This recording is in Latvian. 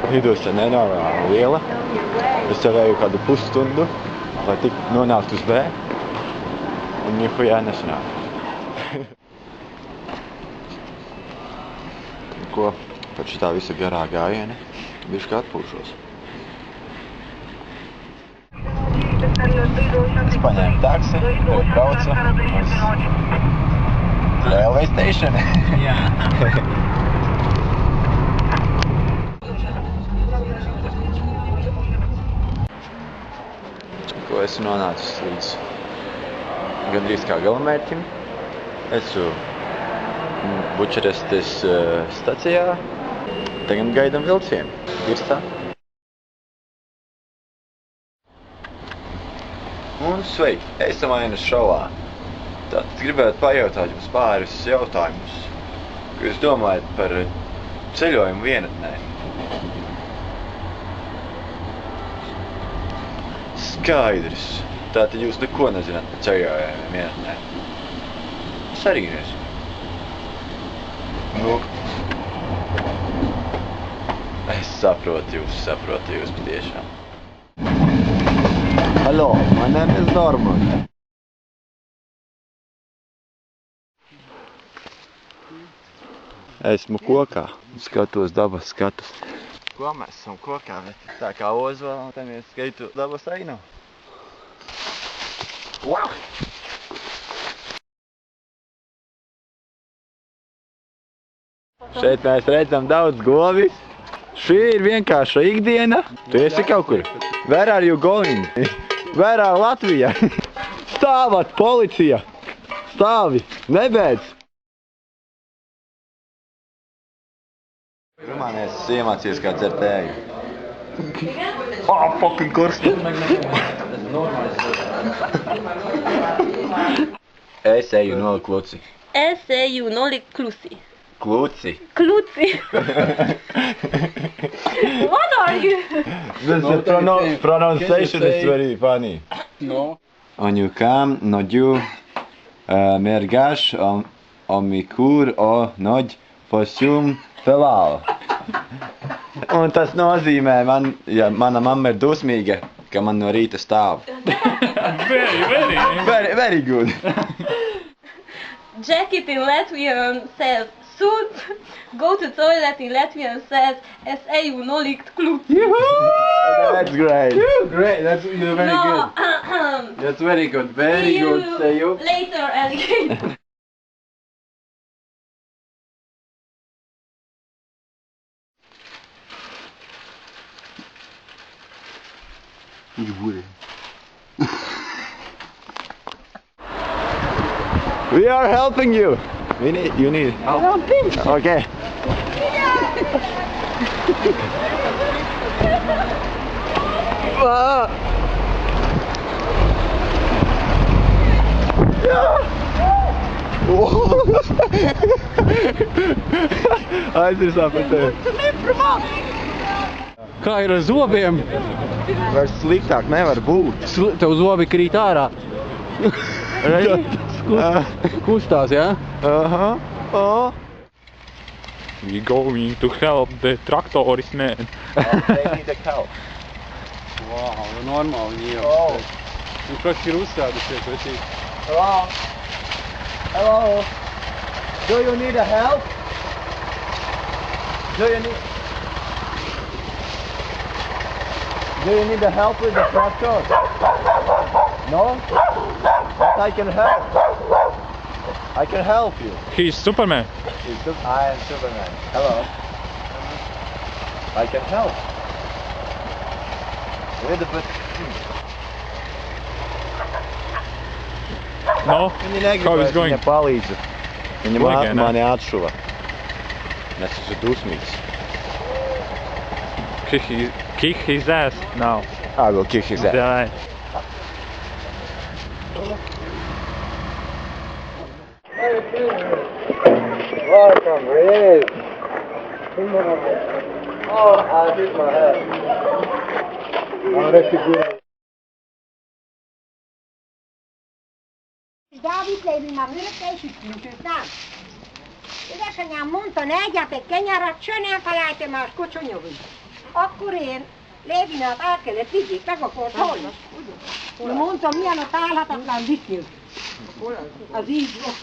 Lidostā nenormāli liela. Es cevēju kādu pusstundu, lai tik nonāktu uz B. Un nihujā nesanāk. Ko, pēc šitā visa garā gājiena, bišķi atpūšos. Es paņēmu taksi, tev braucu uz railway station. Jā. Ko esmu nonācis līdz gandrīz kā galamērķim. Esmu Bučarestes stacijā. Tagad gaidam vilcienu. Virstā. Un sveiki! Esam Ainas šovā. Tātad gribētu pajautāt jums pāris jautājumus. Ko jūs domājat par ceļojumu vienatnē? Skaidrs. Tātad jūs neko nezināt par ceļojumu vienatnē. Es arī nezinu. Nu, es saprotu jūs patiešām. Hello, my name is Norman. Esmu kokā, skatos dabas skatus. Ko mēs esam kokā, bet tā kā Ozola, tam es skaitu dabas ainu. Wow! Šeit mēs redzam daudz govis. Šī ir vienkārša ikdiena. Tu esi kaut kur. Where are you going? Where are Latvija? Stāvat, policija! Stāvi! Nebeidz! Rumānijas es iemācījies kā dzert ēju. Fucking karsti! Es eju nolikt kluci. Es eju nolikt kluci. Kluci. Kluci. What are you? The pronunciation is very funny. No. On you come, noģu, mergaš, omikur, o, noģ, posjum, felāla. Un tas nozīmē, ja mana mamma ir dusmīga, ka man no rīta stāv. Very good. Jacket in Latvian says suit. Go to toilet in Latvian says es eju nolikt kluci. That's great. Great, you're very good. That's very good, very See good. you Say you. later, alligator. We are helping you. You need help. Okay. Aizmirsām par tevi. Kā ir ar zobiem? Vairs sliktāk nevar būt. Tev zobi krīt ārā. Kustās, jā? We're going to help the tractorist man. They need the help. Wow, normāli viņi jau. Viņš praktiski ir uzsēdušies, vecīgi. Hello? Hello? Do you need a help? Do you need a help with the tractor? No? But I can help. I can help you. He's Superman. I am Superman. Hello. I can help. With the No? Viņi How negribēs is going? viņa palīdzu. Viņa Logan, mani atšuva. Es esmu dusmīgs. Kick his ass now. I will kick his ass. Die. Welcome, Riz. Oh, I hit my head. Oh, that's good. Dávid lévő már örökre is ütküntöt, nem? Édesanyám mondta, ne egyetek kenyeret, se nem felejtem már kocsonyogni. Akkor én Lévinát át kellett vigyék, meg akart halni. Na mondtam, milyen a tálhatatlan visznyük. Az így volt.